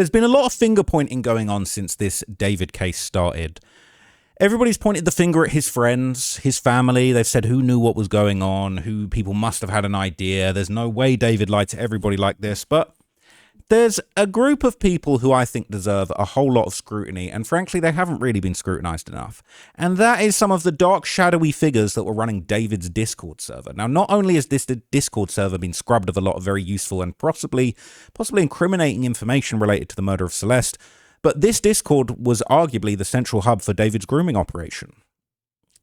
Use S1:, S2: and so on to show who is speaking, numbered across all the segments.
S1: There's been a lot of finger pointing going on since this David case started. Everybody's pointed the finger at his friends, his family. They've said who knew what was going on, who people must have had an idea. There's no way David lied to everybody like this. But there's a group of people who I think deserve a whole lot of scrutiny. And frankly, they haven't really been scrutinized enough. And that is some of the dark, shadowy figures that were running David's Discord server. Now, not only has this Discord server been scrubbed of a lot of very useful and possibly incriminating information related to the murder of Celeste, but this Discord was arguably the central hub for David's grooming operation.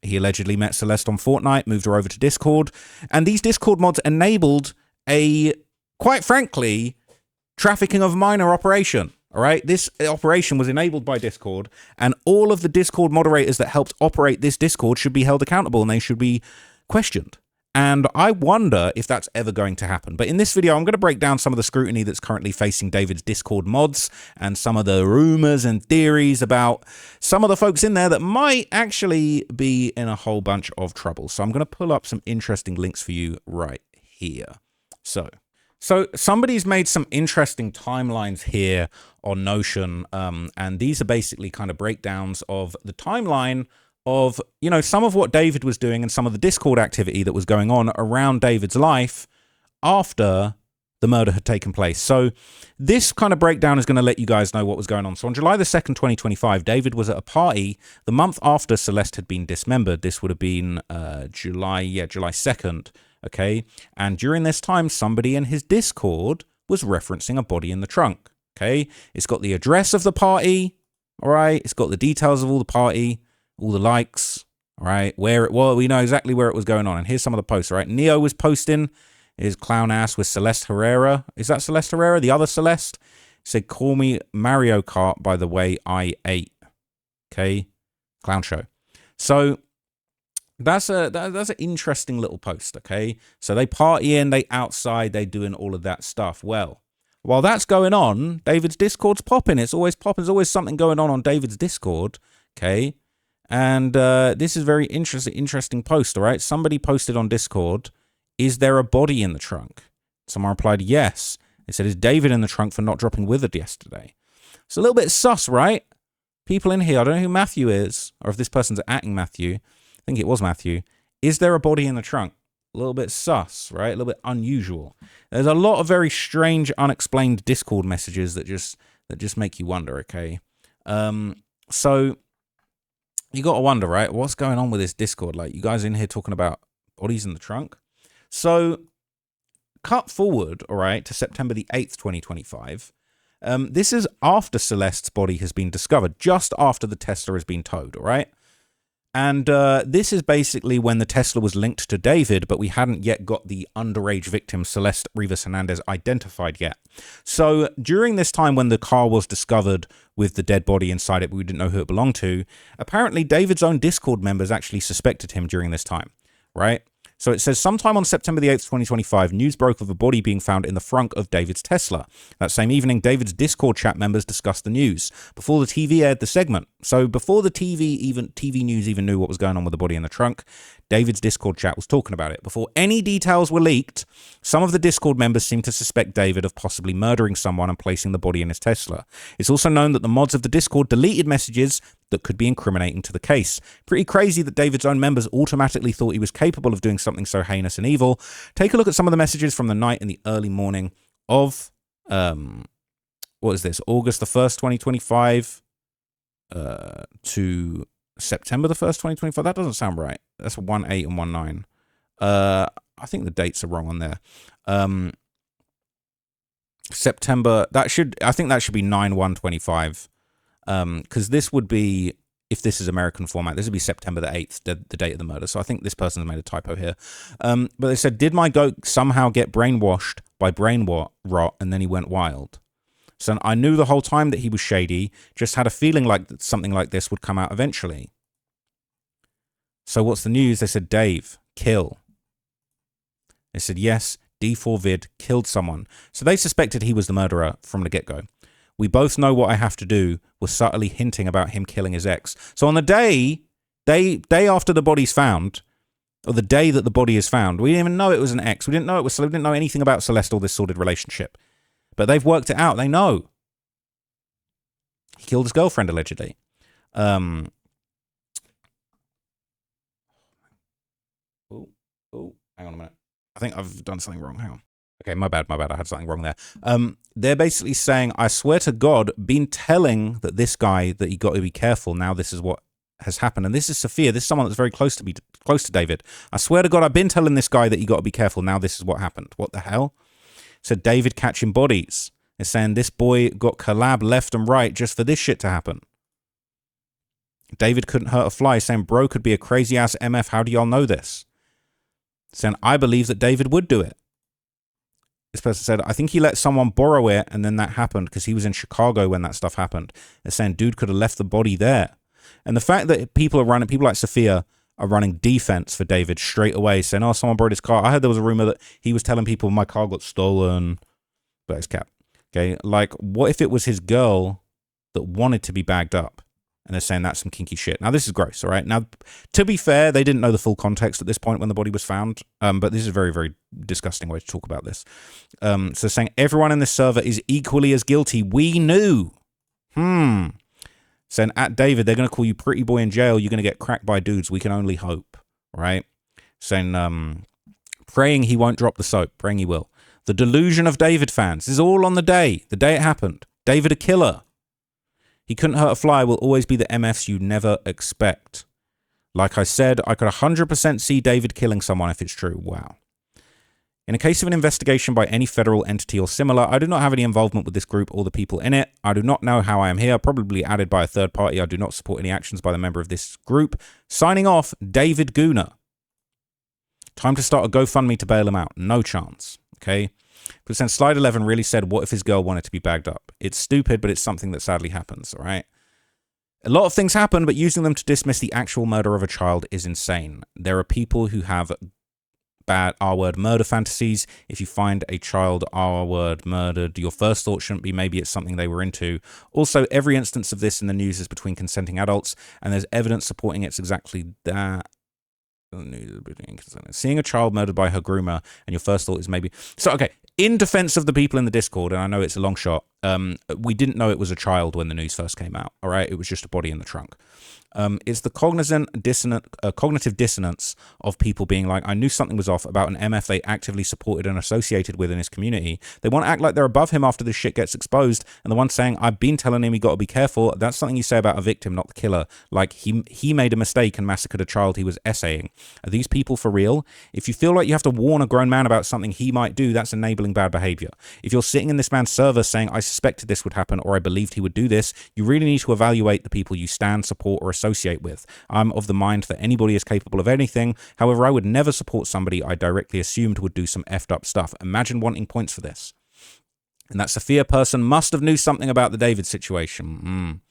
S1: He allegedly met Celeste on Fortnite, moved her over to Discord, and these Discord mods enabled a, quite frankly, trafficking of minor operation. All right, this operation was enabled by Discord, and all of the Discord moderators that helped operate this Discord should be held accountable and they should be questioned. And I wonder if that's ever going to happen. But in this video, I'm going to break down some of the scrutiny that's currently facing David's Discord mods and some of the rumors and theories about some of the folks in there that might actually be in a whole bunch of trouble. So I'm going to pull up some interesting links for you right here. So somebody's made some interesting timelines here on Notion. And these are basically kind of breakdowns of the timeline of, you know, some of what David was doing and some of the Discord activity that was going on around David's life after the murder had taken place. So this kind of breakdown is going to let you guys know what was going on. So on July the 2nd, 2025, David was at a party the month after Celeste had been dismembered. This would have been July 2nd, okay? And during this time, somebody in his Discord was referencing a body in the trunk, okay? It's got the address of the party, all right? It's got the details of all the party, all the likes, all right, where it was. We know exactly where it was going on. And here's some of the posts, all right? Neo was posting his clown ass with Celeste Herrera. Is that Celeste Herrera? The other Celeste? He said, call me Mario Kart, by the way, I ate. Okay? Clown show. So that's an interesting little post, okay? So they partying, they outside, they doing all of that stuff. Well, while that's going on, David's Discord's popping. It's always popping. There's always something going on David's Discord, okay? And this is very interesting post, all right? Somebody posted on Discord, is there a body in the trunk? Someone replied, yes. They said, is David in the trunk for not dropping Withered yesterday? It's a little bit sus, right? People in here, I don't know who Matthew is, or if this person's acting Matthew. I think it was Matthew. Is there a body in the trunk? A little bit sus, right? A little bit unusual. There's a lot of very strange, unexplained Discord messages that just make you wonder, okay? So you got to wonder, right? What's going on with this Discord? Like, you guys in here talking about bodies in the trunk? So, cut forward, all right, to September the 8th, 2025. This is after Celeste's body has been discovered, just after the Tesla has been towed, all right? And this is basically when the Tesla was linked to David, but we hadn't yet got the underage victim, Celeste Rivas Hernandez, identified yet. So during this time when the car was discovered with the dead body inside it, but we didn't know who it belonged to, apparently David's own Discord members actually suspected him during this time, right? So it says, sometime on September the 8th, 2025, news broke of a body being found in the frunk of David's Tesla. That same evening, David's Discord chat members discussed the news before the TV aired the segment. So before the TV news even knew what was going on with the body in the trunk, David's Discord chat was talking about it. Before any details were leaked, some of the Discord members seemed to suspect David of possibly murdering someone and placing the body in his Tesla. It's also known that the mods of the Discord deleted messages that could be incriminating to the case. Pretty crazy that David's own members automatically thought he was capable of doing something so heinous and evil. Take a look at some of the messages from the night and the early morning of, what is this, August the 1st, 2025 to September the 1st, 2025. That doesn't sound right. That's 1/8 and 1/9. I think the dates are wrong on there. September, I think that should be 9/1/25. Because this would be, if this is American format, this would be September the 8th, the date of the murder. So I think this person's made a typo here. But they said, did my goat somehow get brainwashed by brain rot and then he went wild? So I knew the whole time that he was shady, just had a feeling like something like this would come out eventually. So what's the news? They said, Dave, kill. They said, yes, D4VD killed someone. So they suspected he was the murderer from the get-go. We both know what I have to do, was subtly hinting about him killing his ex. So on the day after the body's found, or the day that the body is found, we didn't even know it was an ex. We didn't know it was, we didn't know anything about Celeste or this sordid relationship. But they've worked it out. They know. killed his girlfriend, allegedly. Oh, hang on a minute. I think I've done something wrong. Hang on. Okay, my bad. I had something wrong there. They're basically saying, I swear to God, been telling that this guy that he got to be careful. Now this is what has happened. And this is Sophia. This is someone that's very close to David. I swear to God, I've been telling this guy that he got to be careful. Now this is what happened. What the hell? So David catching bodies. They're saying this boy got collab left and right just for this shit to happen. David couldn't hurt a fly. Saying bro could be a crazy ass MF. How do y'all know this? Saying I believe that David would do it. This person said, I think he let someone borrow it and then that happened because he was in Chicago when that stuff happened. They're saying dude could have left the body there. And the fact that people like Sophia are running defense for David straight away, saying, oh, someone borrowed his car. I heard there was a rumor that he was telling people my car got stolen. But it's cap. Okay, like what if it was his girl that wanted to be bagged up? And they're saying that's some kinky shit. Now, this is gross, all right? Now, to be fair, they didn't know the full context at this point when the body was found. But this is a very, very disgusting way to talk about this. So saying everyone in this server is equally as guilty. We knew. Saying at David, they're going to call you pretty boy in jail. You're going to get cracked by dudes. We can only hope, right? Saying, praying he won't drop the soap. Praying he will. The delusion of David fans. This is all on the day it happened. David a killer. He couldn't hurt a fly will always be the MFs you never expect. Like I said, I could 100% see David killing someone if it's true. Wow. In a case of an investigation by any federal entity or similar, I do not have any involvement with this group or the people in it. I do not know how I am here, probably added by a third party. I do not support any actions by the member of this group. Signing off, David Gooner. Time to start a GoFundMe to bail him out. No chance. Okay? But since slide 11 really said, what if his girl wanted to be bagged up? It's stupid, but it's something that sadly happens, all right? A lot of things happen, but using them to dismiss the actual murder of a child is insane. There are people who have bad R-word murder fantasies. If you find a child R-word murdered, your first thought shouldn't be maybe it's something they were into. Also, every instance of this in the news is between consenting adults, and there's evidence supporting it's exactly that. Seeing a child murdered by her groomer, and your first thought is maybe... So, okay, in defense of the people in the Discord, and I know it's a long shot, we didn't know it was a child when the news first came out, all right? It was just a body in the trunk. It's the cognitive dissonance of people being like, I knew something was off about an MF they actively supported and associated with in his community. They want to act like they're above him after this shit gets exposed, and the one saying, I've been telling him he got to be careful, that's something you say about a victim, not the killer. Like, he made a mistake and massacred a child he was essaying. Are these people for real? If you feel like you have to warn a grown man about something he might do, that's enabling bad behavior. If you're sitting in this man's server saying, I suspected this would happen, or I believed he would do this, you really need to evaluate the people you stand, support, or associate with. I'm of the mind that anybody is capable of anything. However, I would never support somebody I directly assumed would do some effed up stuff. Imagine wanting points for this. And that Sophia person must have knew something about the David situation.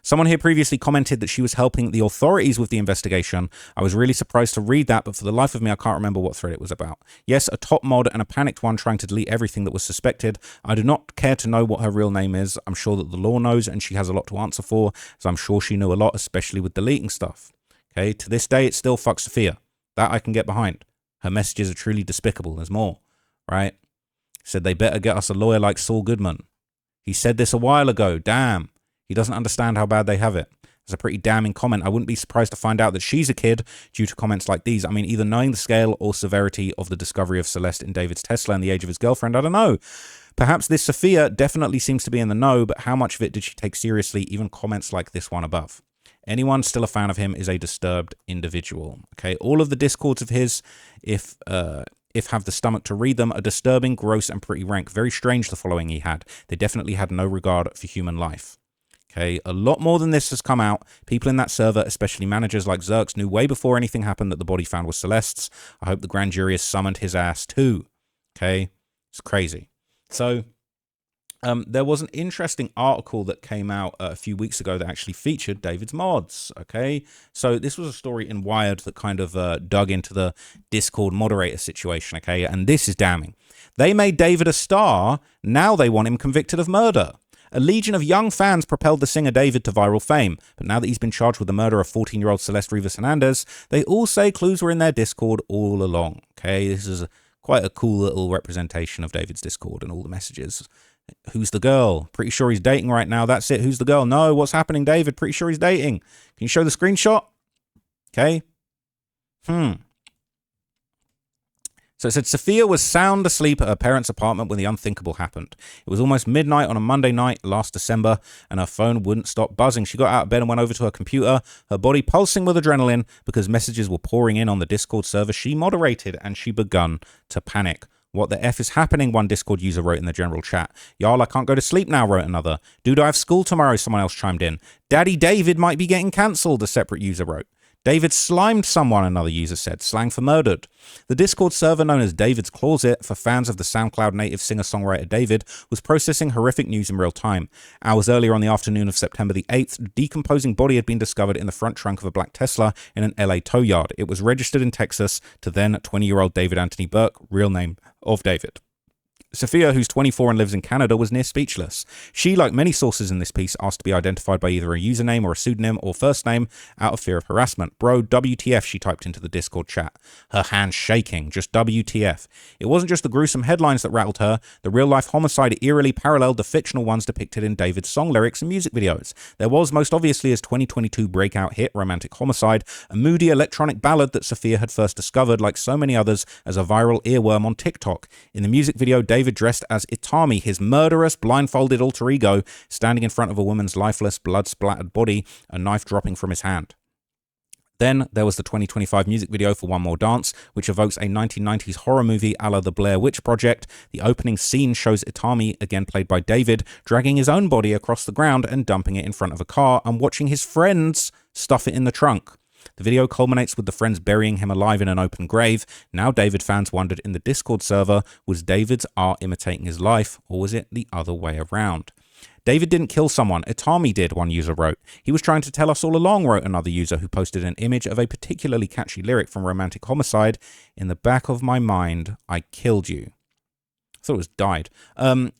S1: Someone here previously commented that she was helping the authorities with the investigation. I was really surprised to read that, but for the life of me, I can't remember what thread it was about. Yes, a top mod and a panicked one trying to delete everything that was suspected. I do not care to know what her real name is. I'm sure that the law knows, and she has a lot to answer for, so I'm sure she knew a lot, especially with deleting stuff. Okay, to this day, it's still fuck Sophia. That I can get behind. Her messages are truly despicable. There's more, right? Said they better get us a lawyer like Saul Goodman. He said this a while ago. Damn. He doesn't understand how bad they have it. It's a pretty damning comment. I wouldn't be surprised to find out that she's a kid due to comments like these. I mean, either knowing the scale or severity of the discovery of Celeste in David's Tesla and the age of his girlfriend, I don't know. Perhaps this Sophia definitely seems to be in the know, but how much of it did she take seriously? Even comments like this one above. Anyone still a fan of him is a disturbed individual. Okay, all of the discords of his, if have the stomach to read them, are disturbing, gross, and pretty rank. Very strange the following he had. They definitely had no regard for human life. Okay, a lot more than this has come out. People in that server, especially managers like Zerks, knew way before anything happened that the body found was Celeste's. I hope the grand jury has summoned his ass too. Okay, it's crazy. So, there was an interesting article that came out a few weeks ago that actually featured David's mods. Okay, so this was a story in Wired that kind of dug into the Discord moderator situation. Okay, and this is damning. They made David a star. Now they want him convicted of murder. A legion of young fans propelled the singer David to viral fame, but now that he's been charged with the murder of 14-year-old Celeste Rivas Hernandez, they all say clues were in their Discord all along. Okay, this is quite a cool little representation of David's Discord and all the messages Who's the girl? Pretty sure he's dating right now. That's it. Who's the girl? No, what's happening, David? Pretty sure he's dating. Can you show the screenshot? Okay. So it said Sophia was sound asleep at her parents' apartment when the unthinkable happened. It was almost midnight on a Monday night last December, and her phone wouldn't stop buzzing. She got out of bed and went over to her computer, her body pulsing with adrenaline because messages were pouring in on the Discord server she moderated, and she begun to panic. What the F is happening? One Discord user wrote in the general chat. Y'all, I can't go to sleep now, wrote another. Dude, I have school tomorrow, someone else chimed in. Daddy David might be getting cancelled, a separate user wrote. David slimed someone, another user said, slang for murdered. The Discord server known as David's Closet for fans of the SoundCloud native singer-songwriter David was processing horrific news in real time. Hours earlier on the afternoon of September the 8th, a decomposing body had been discovered in the front trunk of a black Tesla in an LA tow yard. It was registered in Texas to then 20-year-old David Anthony Burke, real name of David. Sophia, who's 24 and lives in Canada, was near speechless. She, like many sources in this piece, asked to be identified by either a username or a pseudonym or first name out of fear of harassment. Bro, WTF, she typed into the Discord chat. Her hands shaking, just WTF. It wasn't just the gruesome headlines that rattled her. The real-life homicide eerily paralleled the fictional ones depicted in David's song lyrics and music videos. There was, most obviously, his 2022 breakout hit, Romantic Homicide, a moody electronic ballad that Sophia had first discovered, like so many others, as a viral earworm on TikTok. In the music video, David dressed as Itami, his murderous, blindfolded alter ego, standing in front of a woman's lifeless, blood-splattered body, a knife dropping from his hand. Then there was the 2025 music video for One More Dance, which evokes a 1990s horror movie a la The Blair Witch Project. The opening scene shows Itami, again played by David, dragging his own body across the ground and dumping it in front of a car and watching his friends stuff it in the trunk. The video culminates with the friends burying him alive in an open grave. Now David fans wondered in the Discord server, was David's art imitating his life, or was it the other way around? David didn't kill someone, Itami did, one user wrote. He was trying to tell us all along, wrote another user who posted an image of a particularly catchy lyric from Romantic Homicide. In the back of my mind, I killed you. I thought it was died.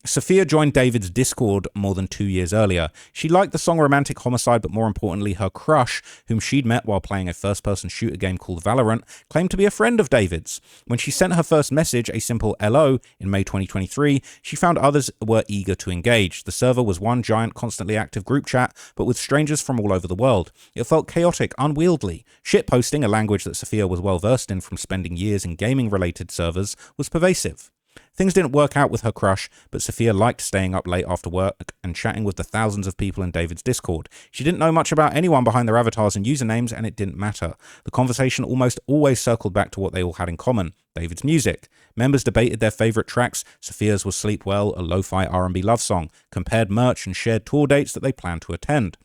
S1: Sophia joined David's Discord more than 2 years earlier. She liked the song Romantic Homicide, but more importantly, her crush, whom she'd met while playing a first-person shooter game called Valorant, claimed to be a friend of David's. When she sent her first message, a simple LO, in May 2023, she found others were eager to engage. The server was one giant, constantly active group chat, but with strangers from all over the world. It felt chaotic, unwieldy. Shitposting, a language that Sophia was well versed in from spending years in gaming-related servers, was pervasive. Things didn't work out with her crush, but Sophia liked staying up late after work and chatting with the thousands of people in David's Discord. She didn't know much about anyone behind their avatars and usernames, and it didn't matter. The conversation almost always circled back to what they all had in common, David's music. Members debated their favourite tracks. Sophia's was Sleep Well, a lo-fi R&B love song, compared merch and shared tour dates that they planned to attend.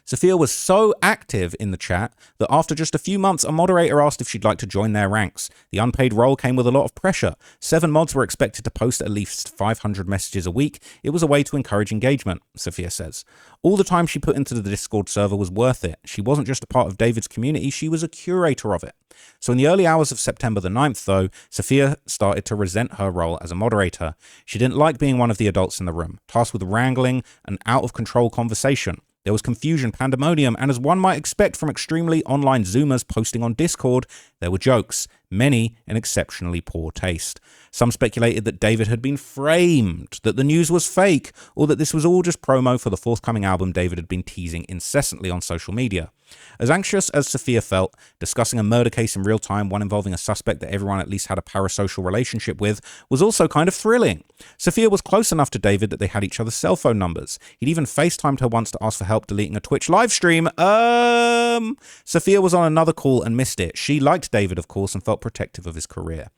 S1: Sophia was so active in the chat that after just a few months, a moderator asked if she'd like to join their ranks. The unpaid role came with a lot of pressure. 7 mods were expected to post at least 500 messages a week. It was a way to encourage engagement, Sophia says. All the time she put into the Discord server was worth it. She wasn't just a part of David's community, she was a curator of it. So in the early hours of September the 9th, though, Sophia started to resent her role as a moderator. She didn't like being one of the adults in the room, tasked with wrangling an out-of-control conversation. There was confusion, pandemonium, and as one might expect from extremely online Zoomers posting on Discord, there were jokes, many in exceptionally poor taste. Some speculated that David had been framed, that the news was fake, or that this was all just promo for the forthcoming album David had been teasing incessantly on social media. As anxious as Sophia felt, discussing a murder case in real time, one involving a suspect that everyone at least had a parasocial relationship with, was also kind of thrilling. Sophia was close enough to David that they had each other's cell phone numbers. He'd even FaceTimed her once to ask for help deleting a Twitch live stream. Sophia was on another call and missed it. She liked David, of course, and felt protective of his career.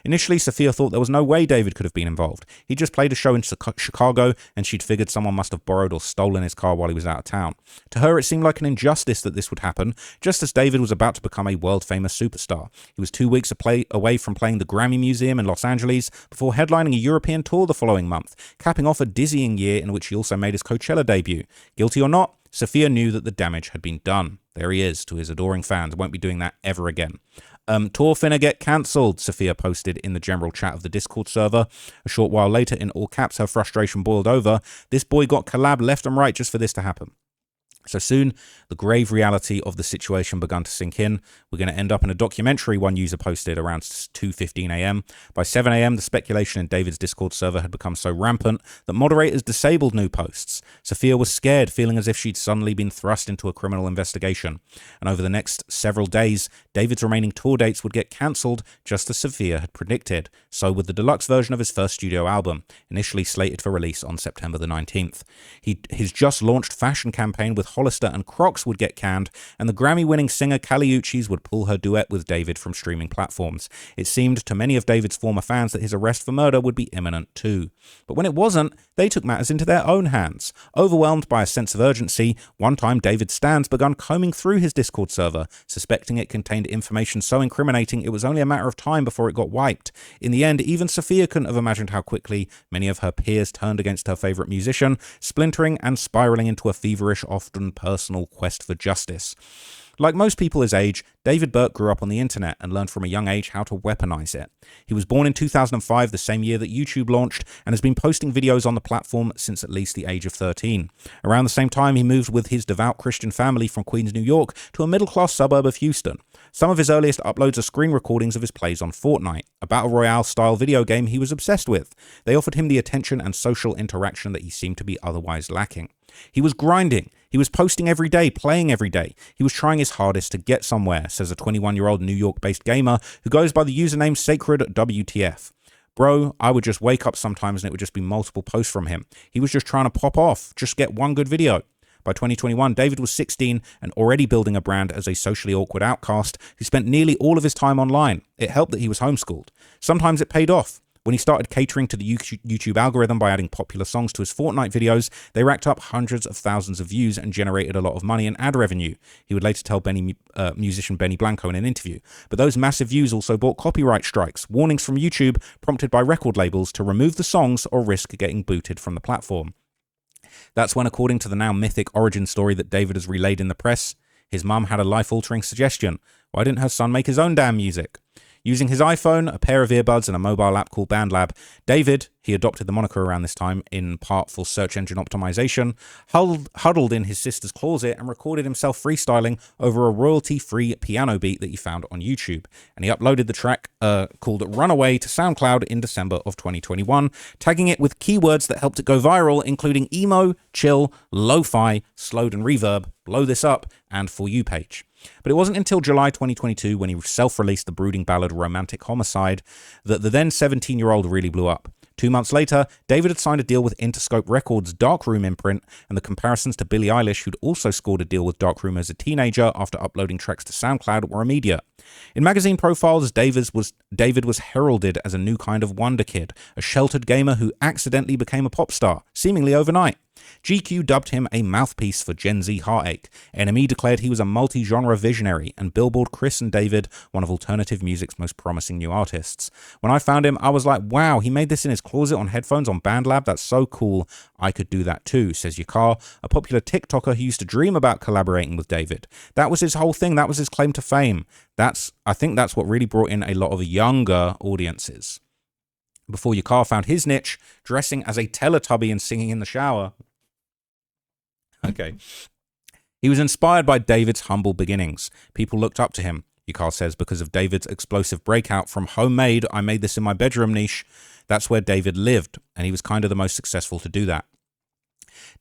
S1: Initially, Sophia thought there was no way David could have been involved. He just played a show in Chicago, and she'd figured someone must have borrowed or stolen his car while he was out of town. To her, it seemed like an injustice that this would happen, just as David was about to become a world-famous superstar. He was 2 weeks away from playing the Grammy Museum in Los Angeles before headlining a European tour the following month, capping off a dizzying year in which he also made his Coachella debut. Guilty or not, Sophia knew that the damage had been done. There he is, to his adoring fans. Won't be doing that ever again. Tour finna get cancelled, Sophia posted in the general chat of the Discord server. A short while later, in all caps, her frustration boiled over. This boy got collab left and right just for this to happen. So soon, the grave reality of the situation began to sink in. We're going to end up in a documentary, one user posted around 2:15 a.m. By 7 a.m., the speculation in David's Discord server had become so rampant that moderators disabled new posts. Sophia was scared, feeling as if she'd suddenly been thrust into a criminal investigation. And over the next several days, David's remaining tour dates would get cancelled, just as Sophia had predicted. So would the deluxe version of his first studio album, initially slated for release on September the 19th. His just-launched fashion campaign with Hollister and Crocs would get canned, and the Grammy-winning singer Kali Uchis would pull her duet with David from streaming platforms. It seemed to many of David's former fans that his arrest for murder would be imminent too. But when it wasn't, they took matters into their own hands. Overwhelmed by a sense of urgency, one time David's stans began combing through his Discord server, suspecting it contained information so incriminating it was only a matter of time before it got wiped. In the end, even Sophia couldn't have imagined how quickly many of her peers turned against her favourite musician, splintering and spiralling into a feverish, often personal quest for justice. Like most people his age, David Burke grew up on the internet and learned from a young age how to weaponize it. He was born in 2005, the same year that YouTube launched, and has been posting videos on the platform since at least the age of 13. Around the same time, he moved with his devout Christian family from Queens, New York, to a middle-class suburb of Houston. Some of his earliest uploads are screen recordings of his plays on Fortnite, a battle royale-style video game he was obsessed with. They offered him the attention and social interaction that he seemed to be otherwise lacking. He was grinding. He was posting every day, playing every day. He was trying his hardest to get somewhere, says a 21-year-old New York-based gamer who goes by the username SacredWTF. Bro, I would just wake up sometimes and it would just be multiple posts from him. He was just trying to pop off, just get one good video. By 2021, David was 16 and already building a brand as a socially awkward outcast who spent nearly all of his time online. It helped that he was homeschooled. Sometimes it paid off. When he started catering to the YouTube algorithm by adding popular songs to his Fortnite videos, they racked up hundreds of thousands of views and generated a lot of money and ad revenue. He would later tell musician Benny Blanco in an interview. But those massive views also brought copyright strikes, warnings from YouTube prompted by record labels to remove the songs or risk getting booted from the platform. That's when, according to the now mythic origin story that David has relayed in the press, his mum had a life-altering suggestion. Why didn't her son make his own damn music? Using his iPhone, a pair of earbuds, and a mobile app called BandLab, David, he adopted the moniker around this time in part for search engine optimization, huddled in his sister's closet and recorded himself freestyling over a royalty-free piano beat that he found on YouTube. And he uploaded the track called Runaway to SoundCloud in December of 2021, tagging it with keywords that helped it go viral, including emo, chill, lo-fi, slowed and reverb, blow this up, and For You page. But it wasn't until July 2022, when he self-released the brooding ballad Romantic Homicide, that the then 17-year-old really blew up. 2 months later, David had signed a deal with Interscope Records' Darkroom imprint, and the comparisons to Billie Eilish, who'd also scored a deal with Darkroom as a teenager after uploading tracks to SoundCloud, were immediate. In magazine profiles, David was heralded as a new kind of wonder kid, a sheltered gamer who accidentally became a pop star, seemingly overnight. GQ dubbed him a mouthpiece for Gen Z heartache. NME declared he was a multi-genre visionary, and Billboard christened David one of alternative music's most promising new artists. When I found him, I was like, wow, he made this in his closet on headphones on BandLab? That's so cool. I could do that too, says Yakar, a popular TikToker who used to dream about collaborating with David. That was his whole thing. That was his claim to fame. I think that's what really brought in a lot of younger audiences. Before Yakar found his niche, dressing as a Teletubby and singing in the shower. Okay. He was inspired by David's humble beginnings. People looked up to him, Yakar says, because of David's explosive breakout from homemade, I made this in my bedroom niche. That's where David lived, and he was kind of the most successful to do that.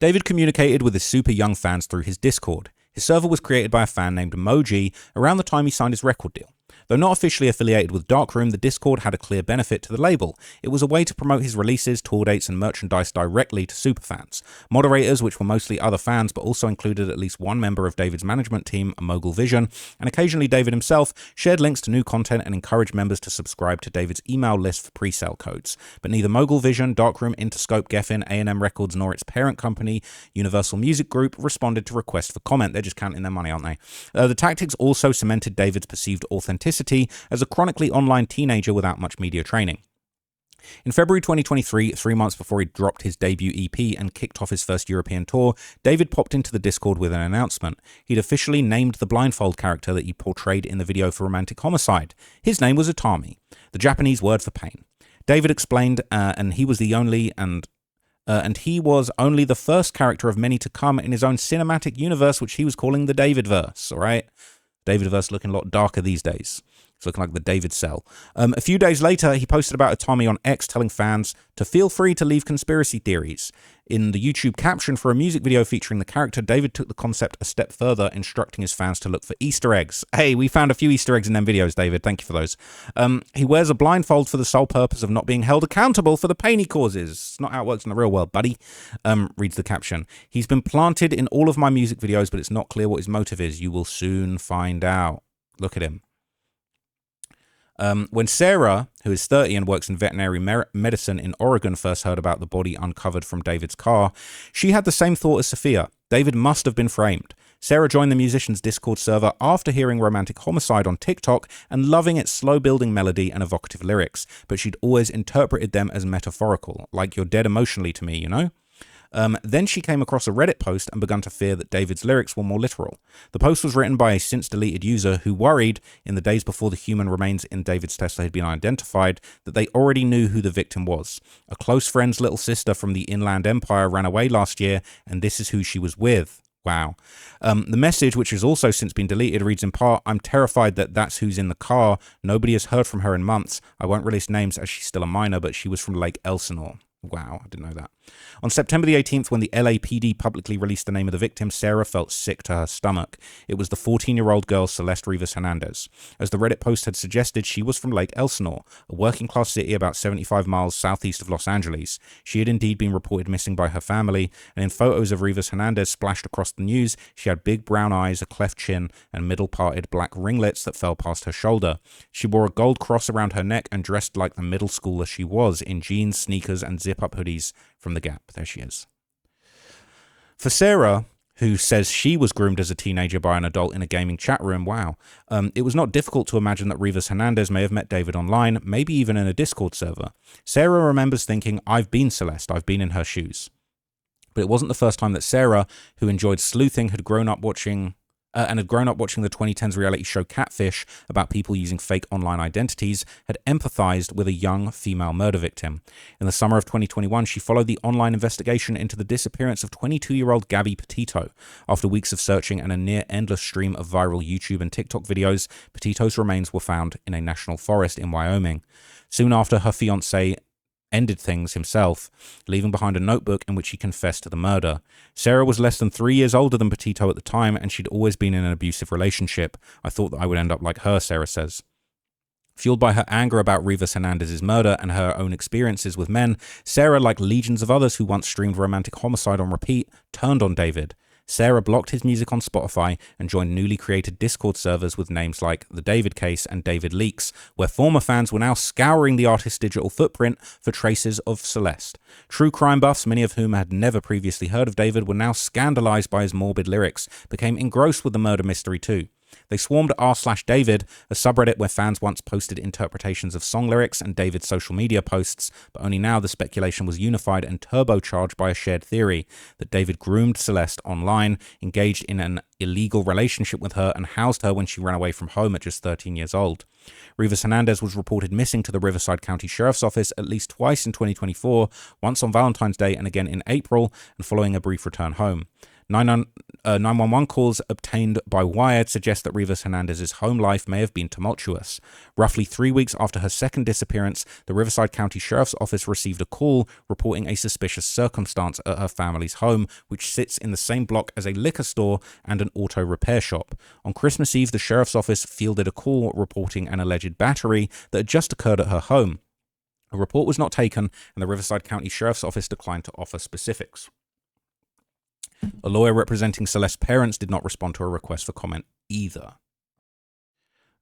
S1: David communicated with his super young fans through his Discord. His server was created by a fan named Moji around the time he signed his record deal. Though not officially affiliated with Darkroom, the Discord had a clear benefit to the label. It was a way to promote his releases, tour dates, and merchandise directly to superfans. Moderators, which were mostly other fans but also included at least one member of David's management team, Mogul Vision, and occasionally David himself, shared links to new content and encouraged members to subscribe to David's email list for pre-sale codes. But neither Mogul Vision, Darkroom, Interscope, Geffen, A&M Records, nor its parent company, Universal Music Group, responded to requests for comment. They're just counting their money, aren't they? The tactics also cemented David's perceived authenticity as a chronically online teenager without much media training. In February 2023, 3 months before he dropped his debut EP and kicked off his first European tour, David popped into the Discord with an announcement. He'd officially named the blindfold character that he portrayed in the video for Romantic Homicide. His name was Utami, the Japanese word for pain. David explained, and he was the only and and he was only the first character of many to come in his own cinematic universe, which he was calling the Davidverse, all right? Davidverse looking a lot darker these days. It's looking like the David cell. A few days later, he posted about Utami on X, telling fans to feel free to leave conspiracy theories. In the YouTube caption for a music video featuring the character, David took the concept a step further, instructing his fans to look for Easter eggs. Hey, we found a few Easter eggs in them videos, David. Thank you for those. He wears a blindfold for the sole purpose of not being held accountable for the pain he causes. It's not how it works in the real world, buddy. Reads the caption. He's been planted in all of my music videos, but it's not clear what his motive is. You will soon find out. Look at him. When Sarah, who is 30 and works in veterinary medicine in Oregon, first heard about the body uncovered from David's car, she had the same thought as Sophia. David must have been framed. Sarah joined the musician's Discord server after hearing Romantic Homicide on TikTok and loving its slow-building melody and evocative lyrics, but she'd always interpreted them as metaphorical, like you're dead emotionally to me, you know? Then she came across a Reddit post and began to fear that David's lyrics were more literal. The post was written by a since-deleted user who worried, in the days before the human remains in David's Tesla had been identified, that they already knew who the victim was. A close friend's little sister from the Inland Empire ran away last year, and this is who she was with. Wow. The message, which has also since been deleted, reads in part, I'm terrified that that's who's in the car. Nobody has heard from her in months. I won't release names as she's still a minor, but she was from Lake Elsinore. Wow, I didn't know that. On September the 18th, when the LAPD publicly released the name of the victim, Sarah felt sick to her stomach. It was the 14-year-old girl Celeste Rivas Hernandez. As the Reddit post had suggested, she was from Lake Elsinore, a working-class city about 75 miles southeast of Los Angeles. She had indeed been reported missing by her family, and in photos of Rivas Hernandez splashed across the news, she had big brown eyes, a cleft chin, and middle-parted black ringlets that fell past her shoulder. She wore a gold cross around her neck and dressed like the middle schooler she was, in jeans, sneakers, and zip-up hoodies from the Gap. There she is. For Sarah, who says she was groomed as a teenager by an adult in a gaming chat room, wow, it was not difficult to imagine that Rivas Hernandez may have met David online, maybe even in a Discord server. Sarah remembers thinking, I've been Celeste, I've been in her shoes. But it wasn't the first time that Sarah, who enjoyed sleuthing, had grown up watching the 2010s reality show Catfish about people using fake online identities, had empathized with a young female murder victim. In the summer of 2021, she followed the online investigation into the disappearance of 22-year-old Gabby Petito. After weeks of searching and a near-endless stream of viral YouTube and TikTok videos, Petito's remains were found in a national forest in Wyoming. Soon after, her fiancé ended things himself, leaving behind a notebook in which he confessed to the murder. Sarah was less than 3 years older than Petito at the time, and she'd always been in an abusive relationship. I thought that I would end up like her, Sarah says. Fueled by her anger about Rivas Hernandez's murder and her own experiences with men, Sarah, like legions of others who once streamed Romantic Homicide on repeat, turned on David. Sarah blocked his music on Spotify and joined newly created Discord servers with names like The David Case and David Leaks, where former fans were now scouring the artist's digital footprint for traces of Celeste. True crime buffs, many of whom had never previously heard of David, were now scandalized by his morbid lyrics, became engrossed with the murder mystery too. They swarmed r/David, a subreddit where fans once posted interpretations of song lyrics and David's social media posts, but only now the speculation was unified and turbocharged by a shared theory that David groomed Celeste online, engaged in an illegal relationship with her, and housed her when she ran away from home at just 13 years old. Rivas Hernandez was reported missing to the Riverside County Sheriff's Office at least twice in 2024, once on Valentine's Day and again in April, and following a brief return home. 911 calls obtained by Wired suggest that Rivas Hernandez's home life may have been tumultuous. Roughly 3 weeks after her second disappearance, the Riverside County Sheriff's Office received a call reporting a suspicious circumstance at her family's home, which sits in the same block as a liquor store and an auto repair shop. On Christmas Eve, the Sheriff's Office fielded a call reporting an alleged battery that had just occurred at her home. A report was not taken, and the Riverside County Sheriff's Office declined to offer specifics. A lawyer representing Celeste's parents did not respond to a request for comment either.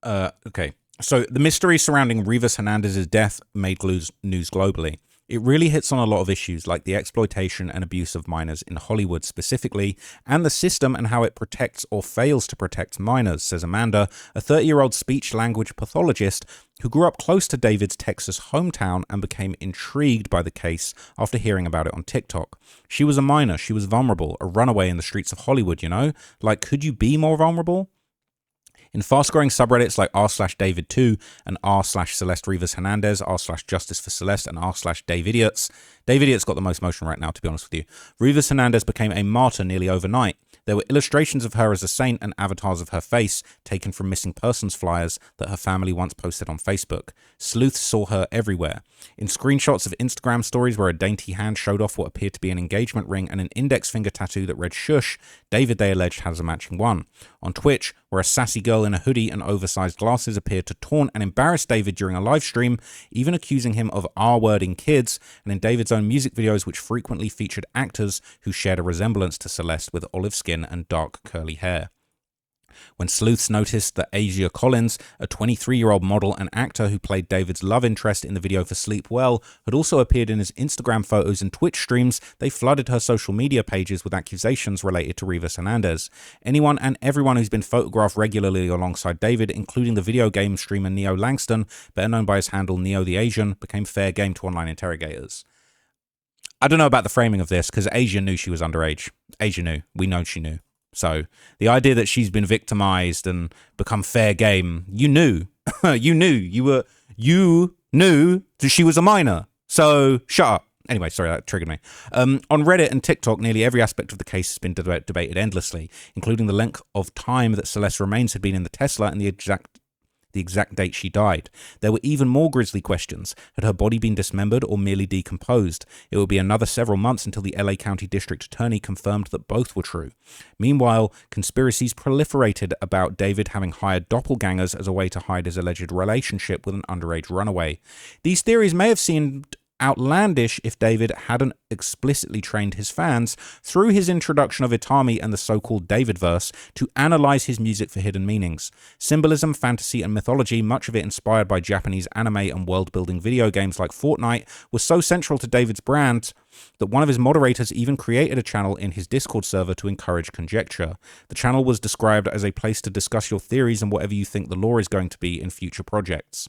S1: Okay, so the mystery surrounding Rivas Hernandez's death made news globally. It really hits on a lot of issues like the exploitation and abuse of minors in Hollywood specifically, and the system and how it protects or fails to protect minors, says Amanda, a 30-year-old speech-language pathologist who grew up close to David's Texas hometown and became intrigued by the case after hearing about it on TikTok. She was a minor, she was vulnerable, a runaway in the streets of Hollywood, you know? Like, could you be more vulnerable? In fast-growing subreddits like r/David2 and r/Celeste Rivas Hernandez, r/Justice for Celeste, and r/DaveIdiots, DaveIdiots got the most motion right now, to be honest with you, Rivas Hernandez became a martyr nearly overnight. There were illustrations of her as a saint and avatars of her face taken from missing persons flyers that her family once posted on Facebook. Sleuths saw her everywhere. In screenshots of Instagram stories where a dainty hand showed off what appeared to be an engagement ring and an index finger tattoo that read shush, David, they alleged, has a matching one. On Twitch, where a sassy girl in a hoodie and oversized glasses appeared to taunt and embarrass David during a live stream, even accusing him of R-wording kids, and in David's own music videos, which frequently featured actors who shared a resemblance to Celeste with olive skin and dark curly hair. When sleuths noticed that Asia Collins, a 23-year-old model and actor who played David's love interest in the video for Sleep Well, had also appeared in his Instagram photos and Twitch streams, they flooded her social media pages with accusations related to Rivas Hernandez. Anyone and everyone who's been photographed regularly alongside David, including the video game streamer Neo Langston, better known by his handle Neo the Asian, became fair game to online interrogators. I don't know about the framing of this, because Asia knew she was underage. Asia knew. We know she knew. So the idea that she's been victimized and become fair game, you knew. You knew that she was a minor. So shut up. Anyway, sorry, that triggered me. On Reddit and TikTok, nearly every aspect of the case has been debated endlessly, including the length of time that Celeste's remains had been in the Tesla and the exact date she died. There were even more grisly questions. Had her body been dismembered or merely decomposed? It would be another several months until the LA County District Attorney confirmed that both were true. Meanwhile, conspiracies proliferated about David having hired doppelgangers as a way to hide his alleged relationship with an underage runaway. These theories may have seemed outlandish if David hadn't explicitly trained his fans through his introduction of Itami and the so-called Davidverse to analyze his music for hidden meanings. Symbolism, fantasy, and mythology, much of it inspired by Japanese anime and world-building video games like Fortnite, was so central to David's brand that one of his moderators even created a channel in his Discord server to encourage conjecture. The channel was described as a place to discuss your theories and whatever you think the lore is going to be in future projects.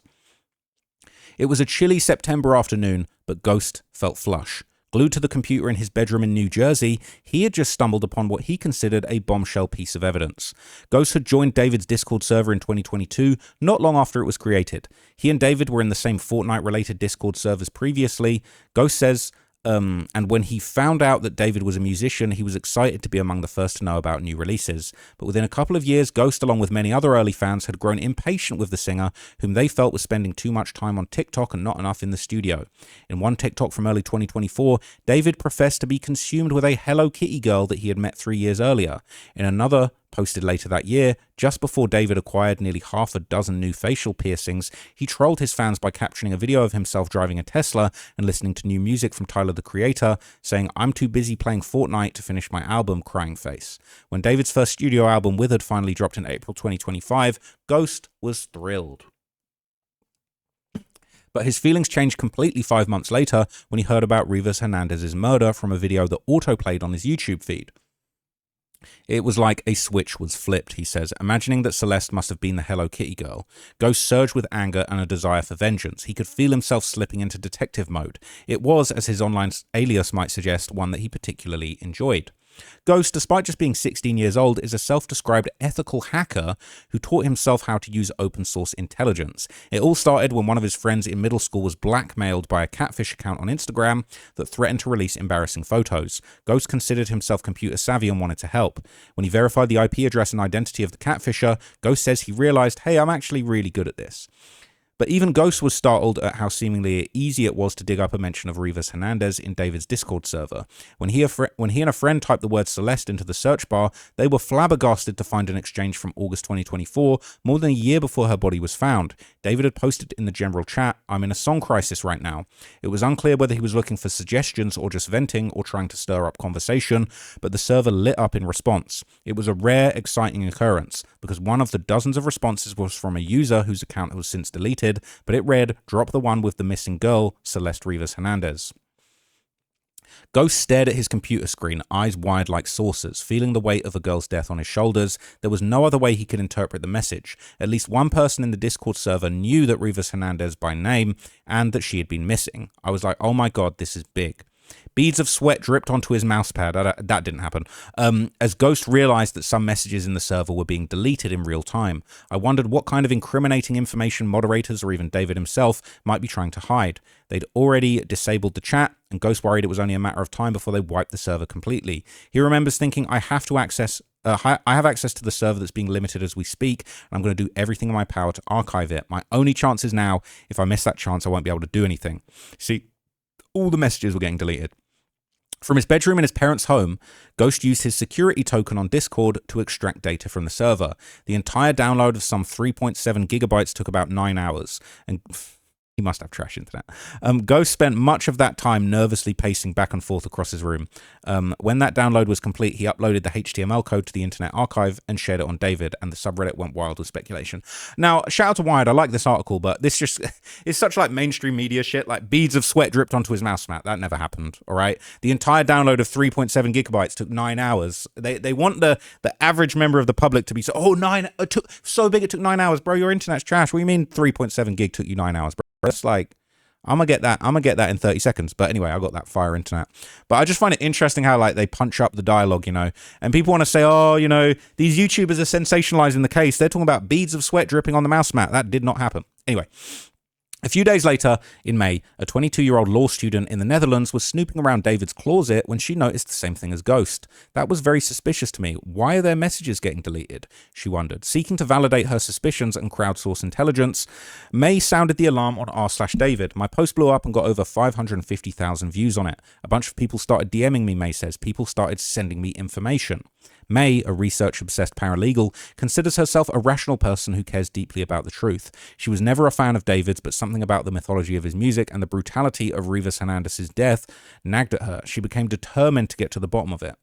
S1: It was a chilly September afternoon, but Ghost felt flush. Glued to the computer in his bedroom in New Jersey, he had just stumbled upon what he considered a bombshell piece of evidence. Ghost had joined David's Discord server in 2022, not long after it was created. He and David were in the same Fortnite-related Discord servers previously. Ghost says, and when he found out that David was a musician, he was excited to be among the first to know about new releases. But within a couple of years, Ghost, along with many other early fans, had grown impatient with the singer, whom they felt was spending too much time on TikTok and not enough in the studio. In one TikTok from early 2024, David professed to be consumed with a Hello Kitty girl that he had met 3 years earlier. In another posted later that year, just before David acquired nearly half a dozen new facial piercings, he trolled his fans by capturing a video of himself driving a Tesla and listening to new music from Tyler the Creator, saying, "I'm too busy playing Fortnite to finish my album, crying face." When David's first studio album, Withered, finally dropped in April 2025, Ghost was thrilled. But his feelings changed completely 5 months later when he heard about Rivas Hernandez's murder from a video that autoplayed on his YouTube feed. It was like a switch was flipped, he says, imagining that Celeste must have been the Hello Kitty girl. Ghost surged with anger and a desire for vengeance. He could feel himself slipping into detective mode. It was, as his online alias might suggest, one that he particularly enjoyed. Ghost, despite just being 16 years old, is a self-described ethical hacker who taught himself how to use open source intelligence. It all started when one of his friends in middle school was blackmailed by a catfish account on Instagram that threatened to release embarrassing photos. Ghost considered himself computer savvy and wanted to help. When he verified the IP address and identity of the catfisher, Ghost says he realized, hey, I'm actually really good at this. But even Ghost was startled at how seemingly easy it was to dig up a mention of Rivas Hernandez in David's Discord server. When he and a friend typed the word Celeste into the search bar, they were flabbergasted to find an exchange from August 2024, more than a year before her body was found. David had posted in the general chat, "I'm in a song crisis right now." It was unclear whether he was looking for suggestions or just venting or trying to stir up conversation, but the server lit up in response. It was a rare, exciting occurrence, because one of the dozens of responses was from a user whose account was since deleted, but it read, "Drop the one with the missing girl, Celeste Rivas Hernandez." Ghost stared at his computer screen, eyes wide like saucers, feeling the weight of a girl's death on his shoulders. There was no other way he could interpret the message. At least one person in the Discord server knew that Rivas Hernandez by name and that she had been missing. I was like, oh my god, this is big. Beads of sweat dripped onto his mousepad. That didn't happen. As Ghost realized that some messages in the server were being deleted in real time. I wondered what kind of incriminating information moderators or even David himself might be trying to hide. They'd already disabled the chat, and Ghost worried it was only a matter of time before they wiped the server completely. He remembers thinking, I have access to the server that's being limited as we speak, and I'm going to do everything in my power to archive it. My only chance is now. If I miss that chance, I won't be able to do anything. See, all the messages were getting deleted. From his bedroom in his parents' home, Ghost used his security token on Discord to extract data from the server. The entire download of some 3.7 gigabytes took about 9 hours, and he must have trash internet. Ghost spent much of that time nervously pacing back and forth across his room. When that download was complete, he uploaded the HTML code to the Internet Archive and shared it on David, and the subreddit went wild with speculation. Now, shout out to Wired, I like this article, but this just is such like mainstream media shit, like beads of sweat dripped onto his mouse mat. That never happened, all right? The entire download of 3.7 gigabytes took 9 hours. They want the average member of the public to be it took so big it took 9 hours. Bro, your internet's trash. What do you mean 3.7 gig took you 9 hours, bro? It's like, I'm gonna get that in 30 seconds. But anyway, I got that fire internet. But I just find it interesting how like they punch up the dialogue, and people want to say, oh, these YouTubers are sensationalizing the case. They're talking about beads of sweat dripping on the mouse mat. That did not happen. Anyway. A few days later, in May, a 22-year-old law student in the Netherlands was snooping around David's closet when she noticed the same thing as Ghost. That was very suspicious to me. Why are their messages getting deleted? She wondered. Seeking to validate her suspicions and crowdsource intelligence, May sounded the alarm on r/David. My post blew up and got over 550,000 views on it. A bunch of people started DMing me, May says. People started sending me information. May, a research-obsessed paralegal, considers herself a rational person who cares deeply about the truth. She was never a fan of David's, but something about the mythology of his music and the brutality of Rivas Hernandez's death nagged at her. She became determined to get to the bottom of it.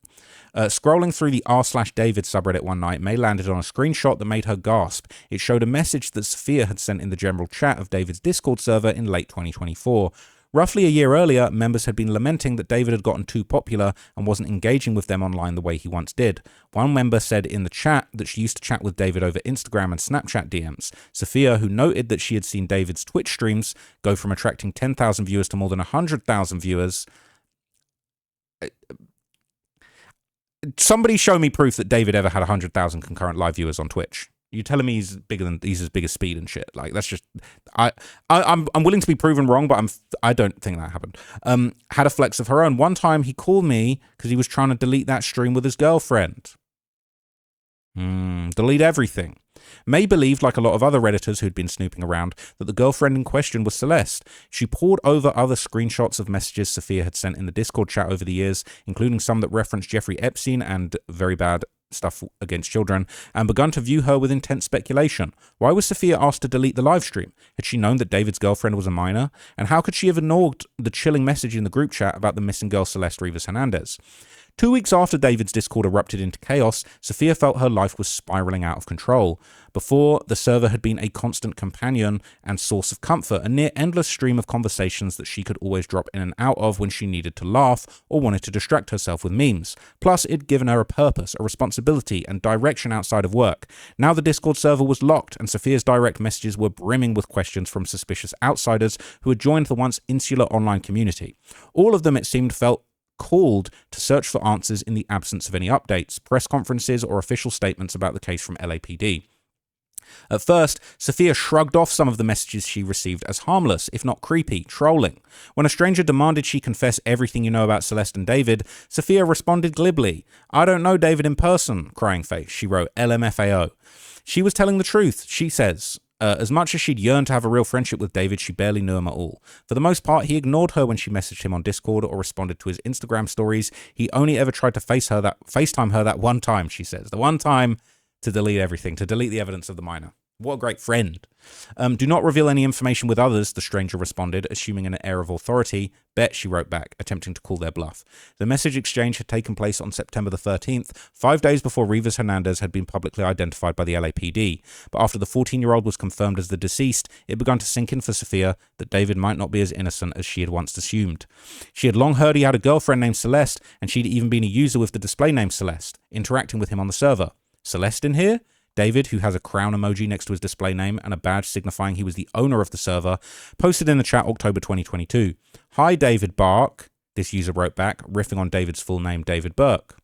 S1: Scrolling through the r/David subreddit one night, May landed on a screenshot that made her gasp. It showed a message that Sophia had sent in the general chat of David's Discord server in late 2024. Roughly a year earlier, members had been lamenting that David had gotten too popular and wasn't engaging with them online the way he once did. One member said in the chat that she used to chat with David over Instagram and Snapchat DMs. Sophia, who noted that she had seen David's Twitch streams go from attracting 10,000 viewers to more than 100,000 viewers. Somebody show me proof that David ever had 100,000 concurrent live viewers on Twitch. You're telling me he's as big as Speed and shit. Like, that's just, I'm willing to be proven wrong, but I don't think that happened. Had a flex of her own. One time he called me because he was trying to delete that stream with his girlfriend. Delete everything. May believed, like a lot of other Redditors who'd been snooping around, that the girlfriend in question was Celeste. She pored over other screenshots of messages Sophia had sent in the Discord chat over the years, including some that referenced Jeffrey Epstein and very bad stuff against children, and begun to view her with intense speculation. Why was Sophia asked to delete the live stream? Had she known that David's girlfriend was a minor? And how could she have ignored the chilling message in the group chat about the missing girl Celeste Rivas Hernandez? 2 weeks after David's Discord erupted into chaos, Sophia felt her life was spiraling out of control. Before, the server had been a constant companion and source of comfort, a near-endless stream of conversations that she could always drop in and out of when she needed to laugh or wanted to distract herself with memes. Plus, it had given her a purpose, a responsibility, and direction outside of work. Now the Discord server was locked, and Sophia's direct messages were brimming with questions from suspicious outsiders who had joined the once insular online community. All of them, it seemed, felt called to search for answers in the absence of any updates, press conferences, or official statements about the case from LAPD. At first, Sophia shrugged off some of the messages she received as harmless, if not creepy, trolling. When a stranger demanded she confess everything you know about Celeste and David, Sophia responded glibly, "I don't know David in person," crying face. She wrote LMFAO. She was telling the truth, she says. As much as she'd yearned to have a real friendship with David, she barely knew him at all. For the most part, he ignored her when she messaged him on Discord or responded to his Instagram stories. He only ever tried to FaceTime her that one time, she says. The one time to delete everything, to delete the evidence of the minor. What a great friend. Do not reveal any information with others, the stranger responded, assuming an air of authority. Bet, she wrote back, attempting to call their bluff. The message exchange had taken place on September the 13th, 5 days before Rivas Hernandez had been publicly identified by the LAPD. But after the 14-year-old was confirmed as the deceased, it began to sink in for Sophia that David might not be as innocent as she had once assumed. She had long heard he had a girlfriend named Celeste, and she'd even been a user with the display name Celeste, interacting with him on the server. Celeste in here? David, who has a crown emoji next to his display name and a badge signifying he was the owner of the server, posted in the chat October 2022. "Hi, David Bark." this user wrote back, riffing on David's full name, David Burke.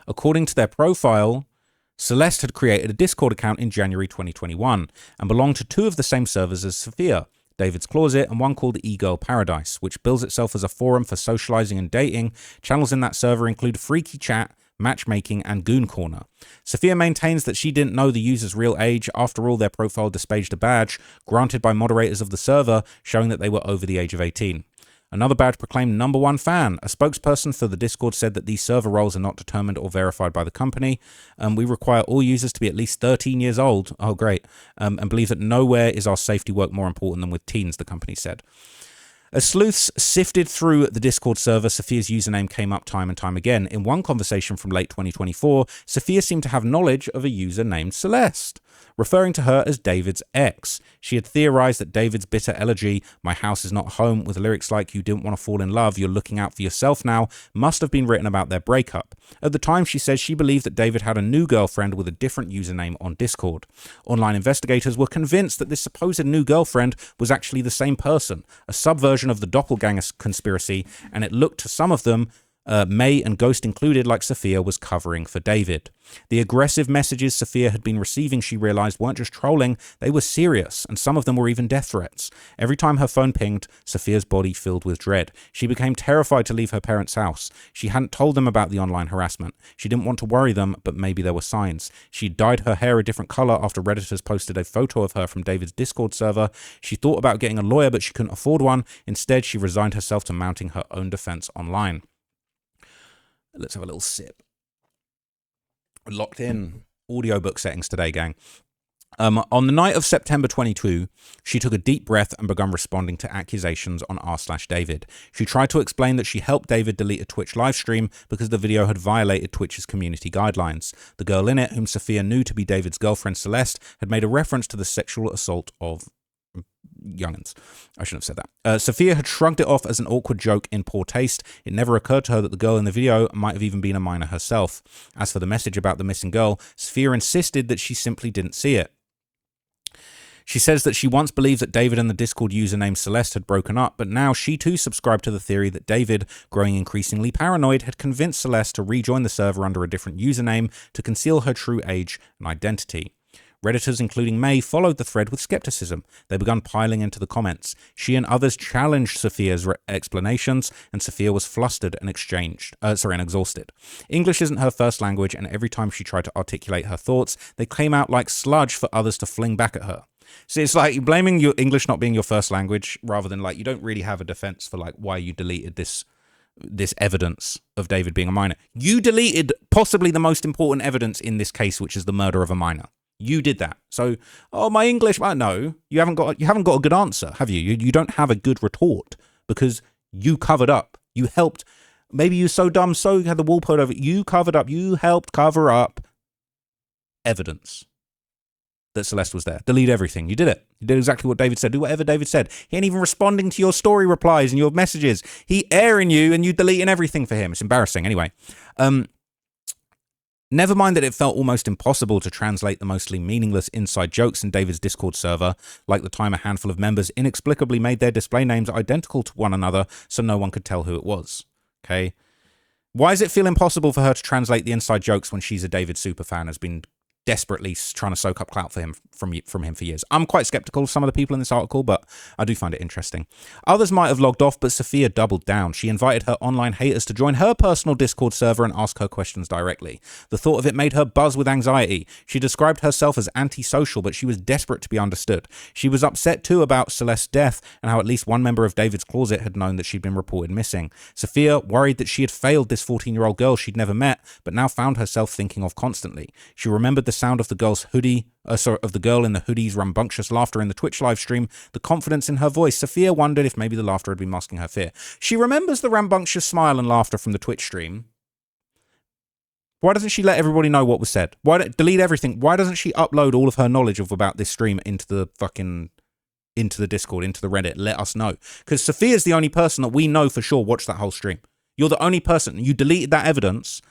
S1: According to their profile, Celeste had created a Discord account in January 2021 and belonged to 2 of the same servers as Sophia, David's Closet and one called E-Girl Paradise, which bills itself as a forum for socializing and dating. Channels in that server include Freaky Chat, Matchmaking, and Goon Corner. Sophia maintains that she didn't know the user's real age. After all, their profile displayed a badge granted by moderators of the server showing that they were over the age of 18. Another badge proclaimed #1 fan. A spokesperson for the Discord said that these server roles are not determined or verified by the company. We require all users to be at least 13 years old. Oh, great. And believe that nowhere is our safety work more important than with teens, the company said. As sleuths sifted through the Discord server, Sophia's username came up time and time again. In one conversation from late 2024, Sophia seemed to have knowledge of a user named Celeste, referring to her as David's ex. She had theorized that David's bitter elegy, "My house is not home," with lyrics like "You didn't want to fall in love, you're looking out for yourself now," must have been written about their breakup. At the time, she says she believed that David had a new girlfriend with a different username on Discord. Online investigators were convinced that this supposed new girlfriend was actually the same person, a subversion of the doppelganger conspiracy, and it looked to some of them, May and Ghost included, like Sophia was covering for David. The aggressive messages Sophia had been receiving, she realized, weren't just trolling, they were serious, and some of them were even death threats. Every time her phone pinged, Sophia's body filled with dread. She became terrified to leave her parents' house. She hadn't told them about the online harassment. She didn't want to worry them, but maybe there were signs. She dyed her hair a different color after Redditors posted a photo of her from David's Discord server. She thought about getting a lawyer, but she couldn't afford one. Instead, she resigned herself to mounting her own defense online. Let's have a little sip. We're locked in audiobook settings today, gang. On the night of September 22, she took a deep breath and began responding to accusations on r/David. She tried to explain that she helped David delete a Twitch livestream because the video had violated Twitch's community guidelines. The girl in it, whom Sophia knew to be David's girlfriend Celeste, had made a reference to the sexual assault of youngins. I shouldn't have said that. Sophia had shrugged it off as an awkward joke in poor taste. It never occurred to her that the girl in the video might have even been a minor herself. As for the message about the missing girl, Sophia insisted that she simply didn't see it. She says that she once believed that David and the Discord username Celeste had broken up, but now she too subscribed to the theory that David, growing increasingly paranoid, had convinced Celeste to rejoin the server under a different username to conceal her true age and identity. Redditors, including May, followed the thread with skepticism. They began piling into the comments. She and others challenged Sophia's explanations, and Sophia was flustered and exhausted. English isn't her first language, and every time she tried to articulate her thoughts, they came out like sludge for others to fling back at her. So it's like blaming your English not being your first language, rather than like you don't really have a defense for like why you deleted this evidence of David being a minor. You deleted possibly the most important evidence in this case, which is the murder of a minor. You did that. So, my English, well, no, you haven't got a good answer, have you? You don't have a good retort because you covered up. You helped. Maybe you're so dumb, so you had the wall pulled over. You covered up. You helped cover up evidence that Celeste was there. Delete everything. You did it. You did exactly what David said. Do whatever David said. He ain't even responding to your story replies and your messages. He airing you and you deleting everything for him. It's embarrassing. Anyway, never mind that it felt almost impossible to translate the mostly meaningless inside jokes in David's Discord server, like the time a handful of members inexplicably made their display names identical to one another so no one could tell who it was. Okay? Why does it feel impossible for her to translate the inside jokes when she's a David superfan, has been desperately trying to soak up clout for him from him for years? I'm quite skeptical of some of the people in this article, but I do find it interesting. Others might have logged off, but Sophia doubled down. She invited her online haters to join her personal Discord server and ask her questions directly. The thought of it made her buzz with anxiety. She described herself as antisocial, but she was desperate to be understood. She was upset too about Celeste's death and how at least one member of David's Closet had known that she'd been reported missing. Sophia worried that she had failed this 14-year-old girl she'd never met, but now found herself thinking of constantly. She remembered the sound of the girl in the hoodie's rambunctious laughter in the Twitch live stream, the confidence in her voice. Sophia wondered if maybe the laughter had been masking her fear. She remembers the rambunctious smile and laughter from the Twitch stream. Why doesn't she let everybody know what was said? Why delete everything? Why doesn't she upload all of her knowledge about this stream into the Discord, into the Reddit? Let us know. Because Sophia's the only person that we know for sure watched that whole stream. You're the only person. You deleted that evidence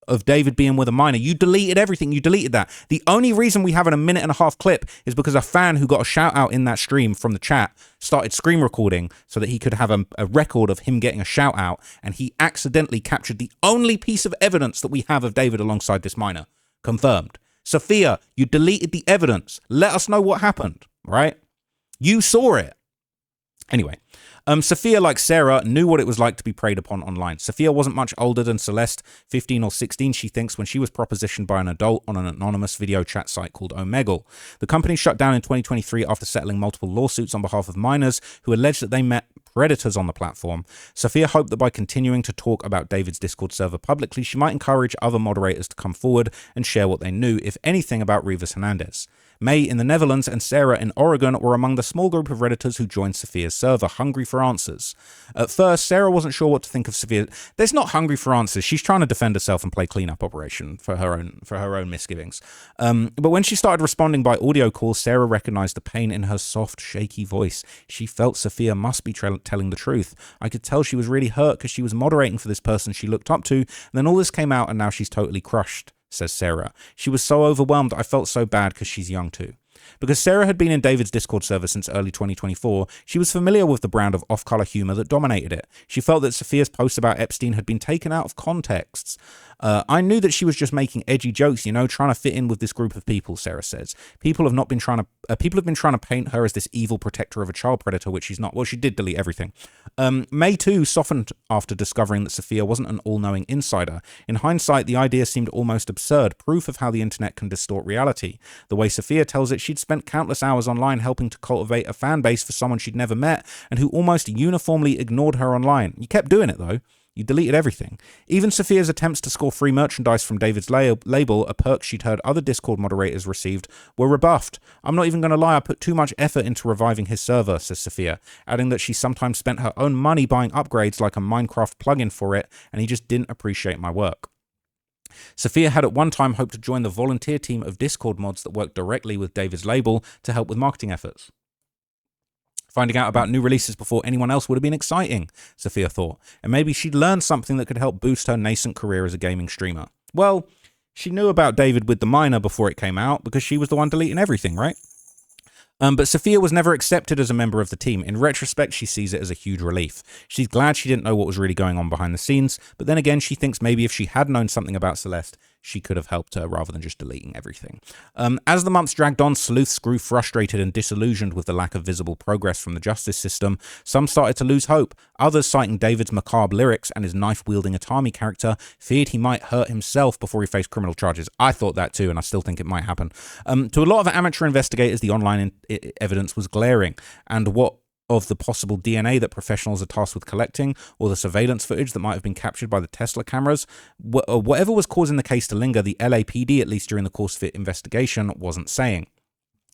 S1: of David being with a minor. You deleted everything. You deleted that. The only reason we have a 1.5-minute clip is because a fan who got a shout out in that stream from the chat started screen recording so that he could have a record of him getting a shout out, and he accidentally captured the only piece of evidence that we have of David alongside this minor. Confirmed. Sophia, you deleted the evidence. Let us know what happened, right? You saw it. Anyway, Sophia, like Sarah, knew what it was like to be preyed upon online. Sophia wasn't much older than Celeste, 15 or 16, she thinks, when she was propositioned by an adult on an anonymous video chat site called Omegle. The company shut down in 2023 after settling multiple lawsuits on behalf of minors who alleged that they met predators on the platform. Sophia hoped that by continuing to talk about David's Discord server publicly, she might encourage other moderators to come forward and share what they knew, if anything, about Rivas Hernandez. May in the Netherlands and Sarah in Oregon were among the small group of Redditors who joined Sophia's server, hungry for answers. At first, Sarah wasn't sure what to think of Sophia. There's not hungry for answers. She's trying to defend herself and play cleanup operation for her own misgivings. But when she started responding by audio call, Sarah recognized the pain in her soft, shaky voice. She felt Sophia must be telling the truth. I could tell she was really hurt because she was moderating for this person she looked up to, and then all this came out and now she's totally crushed, says Sarah. She was so overwhelmed, I felt so bad because she's young too. Because Sarah had been in David's Discord server since early 2024, she was familiar with the brand of off-color humor that dominated it. She felt that Sophia's posts about Epstein had been taken out of contexts. I knew that she was just making edgy jokes, trying to fit in with this group of people, Sarah says. People have been trying to paint her as this evil protector of a child predator, which she's not. Well, she did delete everything. May too softened after discovering that Sophia wasn't an all-knowing insider. In hindsight, the idea seemed almost absurd, proof of how the internet can distort reality. The way Sophia tells it, she'd spent countless hours online helping to cultivate a fan base for someone she'd never met and who almost uniformly ignored her online. You kept doing it though. You deleted everything. Even Sophia's attempts to score free merchandise from David's label, a perk she'd heard other Discord moderators received, were rebuffed. I'm not even going to lie, I put too much effort into reviving his server, says Sophia, adding that she sometimes spent her own money buying upgrades like a Minecraft plugin for it, and he just didn't appreciate my work. Sophia had at one time hoped to join the volunteer team of Discord mods that worked directly with David's label to help with marketing efforts. Finding out about new releases before anyone else would have been exciting, Sophia thought, and maybe she'd learn something that could help boost her nascent career as a gaming streamer. Well, she knew about David with the minor before it came out because she was the one deleting everything, right? But Sophia was never accepted as a member of the team. In retrospect, she sees it as a huge relief. She's glad she didn't know what was really going on behind the scenes, but then again, she thinks maybe if she had known something about Celeste, she could have helped her rather than just deleting everything. As the months dragged on, sleuths grew frustrated and disillusioned with the lack of visible progress from the justice system. Some started to lose hope. Others, citing David's macabre lyrics and his knife-wielding Atami character, feared he might hurt himself before he faced criminal charges. I thought that too, and I still think it might happen. To a lot of amateur investigators, the online evidence was glaring, and what of the possible DNA that professionals are tasked with collecting, or the surveillance footage that might have been captured by the Tesla cameras, whatever was causing the case to linger, the LAPD, at least during the course of its investigation, wasn't saying.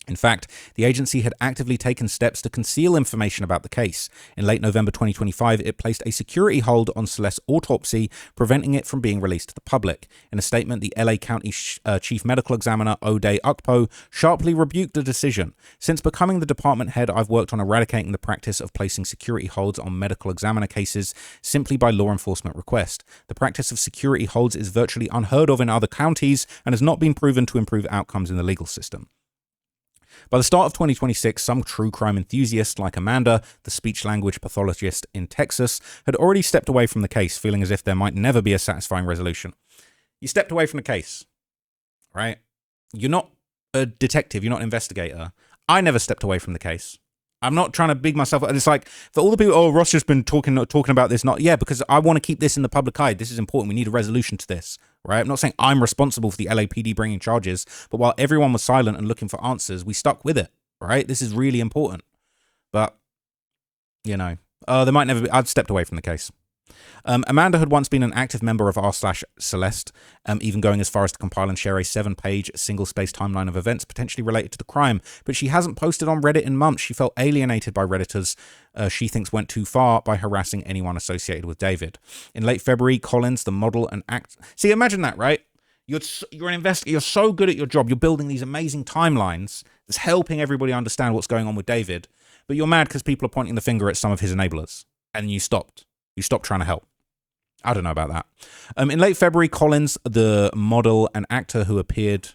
S1: In fact, the agency had actively taken steps to conceal information about the case. In late November 2025, it placed a security hold on Celeste's autopsy, preventing it from being released to the public. In a statement, the LA County Chief Medical Examiner, O'Day Ukpo, sharply rebuked the decision. Since becoming the department head, I've worked on eradicating the practice of placing security holds on medical examiner cases simply by law enforcement request. The practice of security holds is virtually unheard of in other counties and has not been proven to improve outcomes in the legal system. By the start of 2026, some true crime enthusiasts like Amanda, the speech-language pathologist in Texas, had already stepped away from the case, feeling as if there might never be a satisfying resolution. You stepped away from the case, right? You're not a detective, you're not an investigator. I never stepped away from the case. I'm not trying to big myself up. It's like, for all the people, oh, Ross just been talking about this. Yeah, because I want to keep this in the public eye. This is important. We need a resolution to this, right? I'm not saying I'm responsible for the LAPD bringing charges, but while everyone was silent and looking for answers, we stuck with it, right? This is really important. But, there might never be. I'd stepped away from the case. Amanda had once been an active member of r/Celeste, even going as far as to compile and share a 7-page single-space timeline of events potentially related to the crime, but she hasn't posted on Reddit in months. She felt alienated by Redditors she thinks went too far by harassing anyone associated with David. In late February, Collins, the model and act... See, imagine that, right? You're an investigator, you're so good at your job, you're building these amazing timelines that's helping everybody understand what's going on with David, but you're mad because people are pointing the finger at some of his enablers, and you stopped. You stopped trying to help. I don't know about that. In late February, Collins, the model and actor who appeared...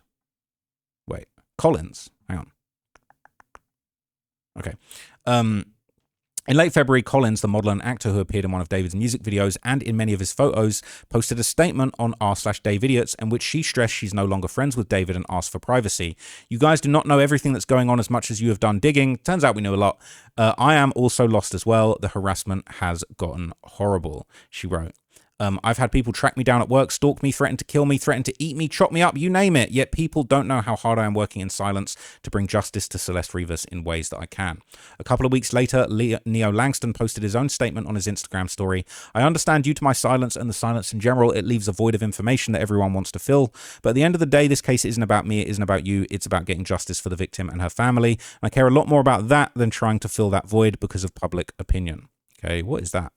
S1: Wait, Collins? Hang on. Okay. In late February, Collins, the model and actor who appeared in one of David's music videos and in many of his photos, posted a statement on r/DaveIdiots in which she stressed she's no longer friends with David and asked for privacy. You guys do not know everything that's going on as much as you have done digging. Turns out we know a lot. I am also lost as well. The harassment has gotten horrible, she wrote. I've had people track me down at work, stalk me, threaten to kill me, threaten to eat me, chop me up, you name it. Yet people don't know how hard I am working in silence to bring justice to Celeste Rivas in ways that I can. A couple of weeks later, Neo Langston posted his own statement on his Instagram story. I understand due to my silence and the silence in general, it leaves a void of information that everyone wants to fill. But at the end of the day, this case isn't about me, it isn't about you, it's about getting justice for the victim and her family. And I care a lot more about that than trying to fill that void because of public opinion. Okay, what is that?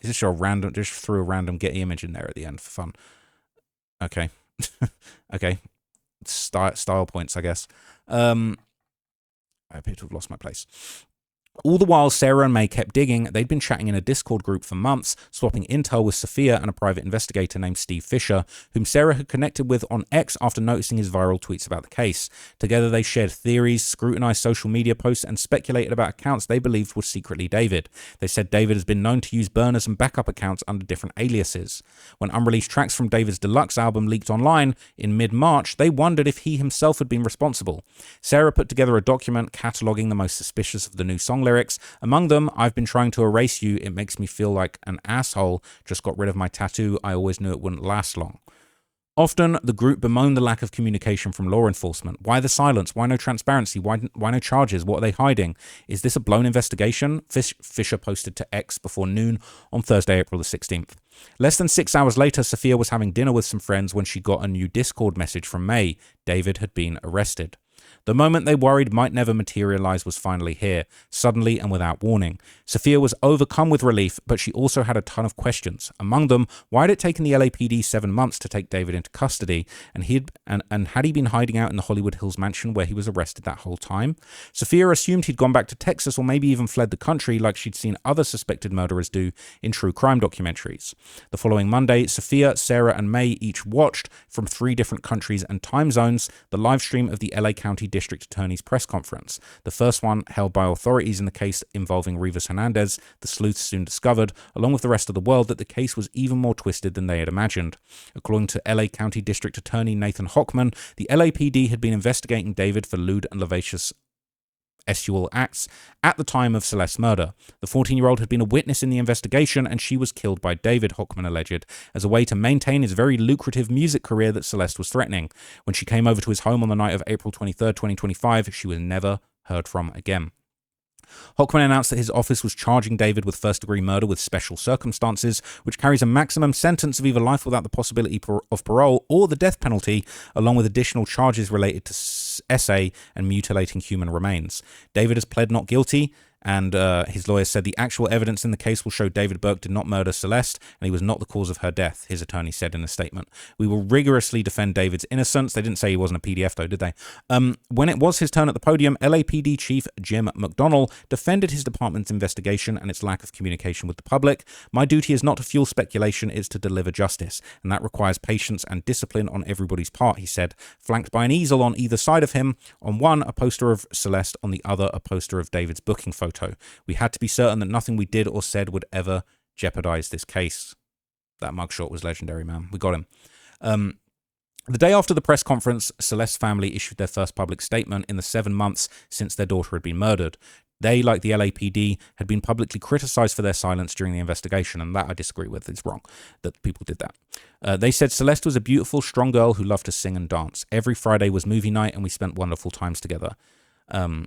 S1: Is this just threw a random Getty image in there at the end for fun? Okay. Okay. Style points, I guess. I appear to have lost my place. All the while, Sarah and May kept digging. They'd been chatting in a Discord group for months, swapping intel with Sophia and a private investigator named Steve Fisher, whom Sarah had connected with on X after noticing his viral tweets about the case. Together, they shared theories, scrutinized social media posts, and speculated about accounts they believed were secretly David. They said David has been known to use burners and backup accounts under different aliases. When unreleased tracks from David's deluxe album leaked online in mid-March, they wondered if he himself had been responsible. Sarah put together a document cataloging the most suspicious of the new song lyrics. Among them, I've been trying to erase you. It makes me feel like an asshole. Just got rid of my tattoo. I always knew it wouldn't last long. Often, the group bemoaned the lack of communication from law enforcement. Why the silence? Why no transparency? Why no charges? What are they hiding? Is this a blown investigation? Fisher posted to X before noon on Thursday, April the 16th. Less than 6 hours later, Sophia was having dinner with some friends when she got a new Discord message from May. David had been arrested. The moment they worried might never materialize was finally here, suddenly and without warning. Sophia was overcome with relief, but she also had a ton of questions. Among them, why had it taken the LAPD 7 months to take David into custody, and had he been hiding out in the Hollywood Hills mansion where he was arrested that whole time? Sophia assumed he'd gone back to Texas or maybe even fled the country like she'd seen other suspected murderers do in true crime documentaries. The following Monday, Sophia, Sarah, and May each watched, from 3 different countries and time zones, the live stream of the LA County District Attorney's press conference. The first one, held by authorities in the case involving Rivas Hernandez, the sleuths soon discovered, along with the rest of the world, that the case was even more twisted than they had imagined. According to LA County District Attorney Nathan Hochman, the LAPD had been investigating David for lewd and lascivious sexual acts at the time of Celeste's murder. The 14-year-old had been a witness in the investigation, and she was killed by David, Hochman alleged, as a way to maintain his very lucrative music career that Celeste was threatening. When she came over to his home on the night of April 23rd, 2025, she was never heard from again. Hochman announced that his office was charging David with first-degree murder with special circumstances, which carries a maximum sentence of either life without the possibility of parole or the death penalty, along with additional charges related to SA and mutilating human remains. David has pled not guilty, and his lawyer said the actual evidence in the case will show David Burke did not murder Celeste, and he was not the cause of her death, his attorney said in a statement. We will rigorously defend David's innocence. They didn't say he wasn't a PDF, though, did they? When it was his turn at the podium, LAPD Chief Jim McDonnell defended his department's investigation and its lack of communication with the public. My duty is not to fuel speculation, it's to deliver justice, and that requires patience and discipline on everybody's part, he said, flanked by an easel on either side of him. On one, a poster of Celeste, on the other, a poster of David's booking photo. We had to be certain that nothing we did or said would ever jeopardize this case. That mugshot was legendary, man. We got him. The day after the press conference, Celeste's family issued their first public statement in the 7 months since their daughter had been murdered. They, like the LAPD, had been publicly criticized for their silence during the investigation, and that I disagree with. It's wrong that people did that. They said Celeste was a beautiful, strong girl who loved to sing and dance. Every Friday was movie night, and we spent wonderful times together.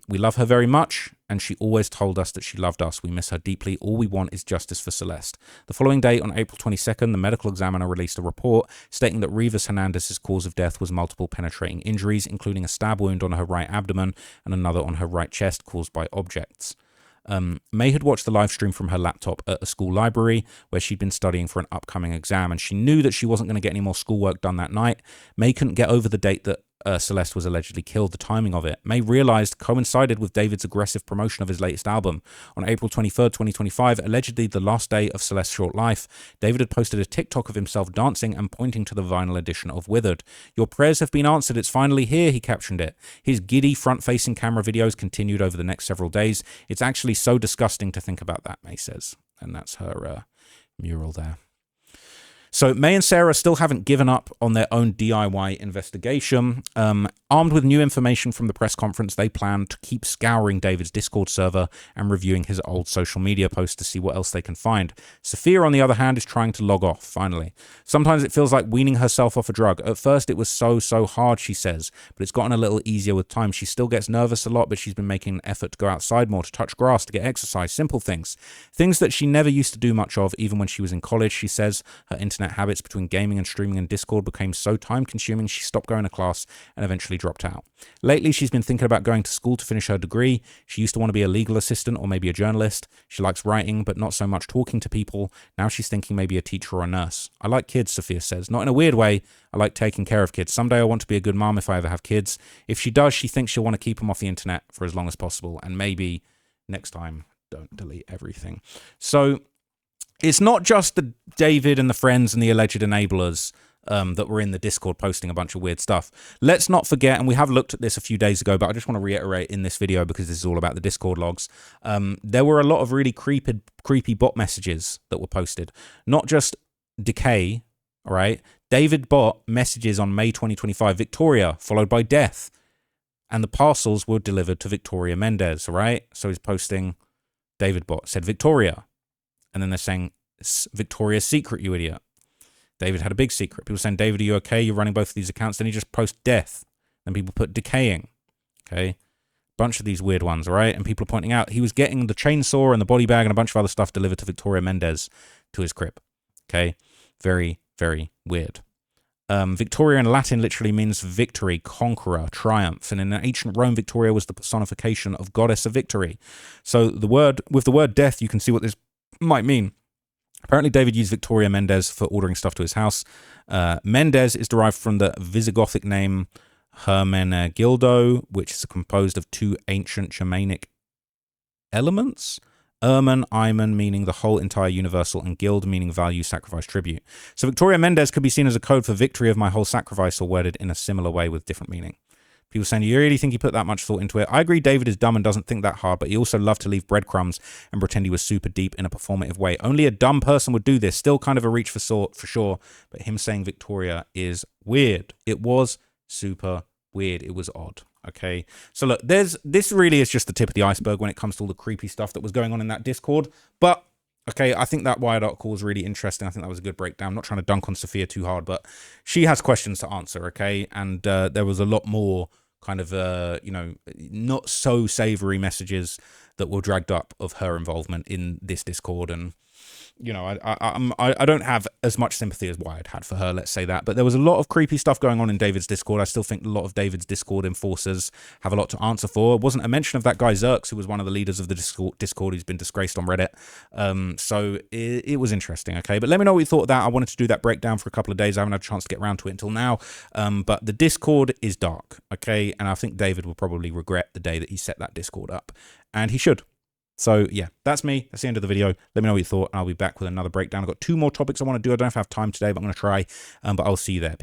S1: We love her very much, and she always told us that she loved us. We miss her deeply. All we want is justice for Celeste. The following day, on April 22nd, the medical examiner released a report stating that Rivas Hernandez's cause of death was multiple penetrating injuries, including a stab wound on her right abdomen and another on her right chest caused by objects. May had watched the live stream from her laptop at a school library where she'd been studying for an upcoming exam, and she knew that she wasn't going to get any more schoolwork done that night. May couldn't get over the date that Celeste was allegedly killed, the timing of it. May realized coincided with David's aggressive promotion of his latest album. On April 23rd, 2025, allegedly the last day of Celeste's short life, David had posted a TikTok of himself dancing and pointing to the vinyl edition of Withered. Your prayers have been answered, it's finally here, he captioned it. His giddy front-facing camera videos continued over the next several days. It's actually so disgusting to think about that, May says. And that's her mural there. So May and Sarah still haven't given up on their own DIY investigation. Armed with new information from the press conference, they plan to keep scouring David's Discord server and reviewing his old social media posts to see what else they can find. Sophia, on the other hand, is trying to log off, finally. Sometimes it feels like weaning herself off a drug. At first, it was so hard, she says, but it's gotten a little easier with time. She still gets nervous a lot, but she's been making an effort to go outside more, to touch grass, to get exercise, simple things. Things that she never used to do much of, even when she was in college, she says. Her internet habits between gaming and streaming and Discord became so time-consuming she stopped going to class and eventually dropped out. Lately, she's been thinking about going to school to finish her degree. She used to want to be a legal assistant or maybe a journalist. She likes writing, but not so much talking to people. Now she's thinking maybe a teacher or a nurse. I like kids, Sophia says. Not in a weird way. I like taking care of kids. Someday I want to be a good mom if I ever have kids. If she does, she thinks she'll want to keep them off the internet for as long as possible. And maybe next time, don't delete everything. So it's not just the David and the friends and the alleged enablers that were in the Discord posting a bunch of weird stuff. Let's not forget, and we have looked at this a few days ago, but I just want to reiterate in this video because this is all about the Discord logs. There were a lot of really creepy bot messages that were posted. Not just decay, all right? David bot messages on May 2025, Victoria, followed by death. And the parcels were delivered to Victoria Mendez, all right? So he's posting, David bot said Victoria. And then they're saying, Victoria's secret, you idiot. David had a big secret. People saying, David, are you okay? You're running both of these accounts. Then he just posts death. Then people put decaying. Okay. Bunch of these weird ones, all right? And people are pointing out he was getting the chainsaw and the body bag and a bunch of other stuff delivered to Victoria Mendez to his crib. Okay. Very, very weird. Victoria in Latin literally means victory, conqueror, triumph. And in ancient Rome, Victoria was the personification of goddess of victory. So with the word death, you can see what this might mean. Apparently, David used Victoria Mendez for ordering stuff to his house. Mendez is derived from the Visigothic name Hermenegildo, which is composed of two ancient Germanic elements. Ermen, Iman, meaning the whole, entire, universal, and guild, meaning value, sacrifice, tribute. So Victoria Mendez could be seen as a code for victory of my whole sacrifice, or worded in a similar way with different meaning. People saying, you really think he put that much thought into it? I agree David is dumb and doesn't think that hard, but he also loved to leave breadcrumbs and pretend he was super deep in a performative way. Only a dumb person would do this. Still kind of a reach for sure, but him saying Victoria is weird. It was super weird. It was odd. Okay, so look, this really is just the tip of the iceberg when it comes to all the creepy stuff that was going on in that Discord, but okay, I think that Wired article was really interesting. I think that was a good breakdown. I'm not trying to dunk on Sophia too hard, but she has questions to answer, okay, and there was a lot more kind of, not so savory messages that were dragged up of her involvement in this Discord. And, you know, I don't have as much sympathy as Wired had for her, let's say that. But there was a lot of creepy stuff going on in David's Discord. I still think a lot of David's Discord enforcers have a lot to answer for. It wasn't a mention of that guy Zerks, who was one of the leaders of the Discord who's been disgraced on Reddit. So it was interesting, okay? But let me know what you thought of that. I wanted to do that breakdown for a couple of days. I haven't had a chance to get around to it until now. But the Discord is dark, okay? And I think David will probably regret the day that he set that Discord up. And he should. So, yeah, that's me. That's the end of the video. Let me know what you thought, and I'll be back with another breakdown. I've got 2 more topics I want to do. I don't know if I have time today, but I'm going to try. But I'll see you there. Peace.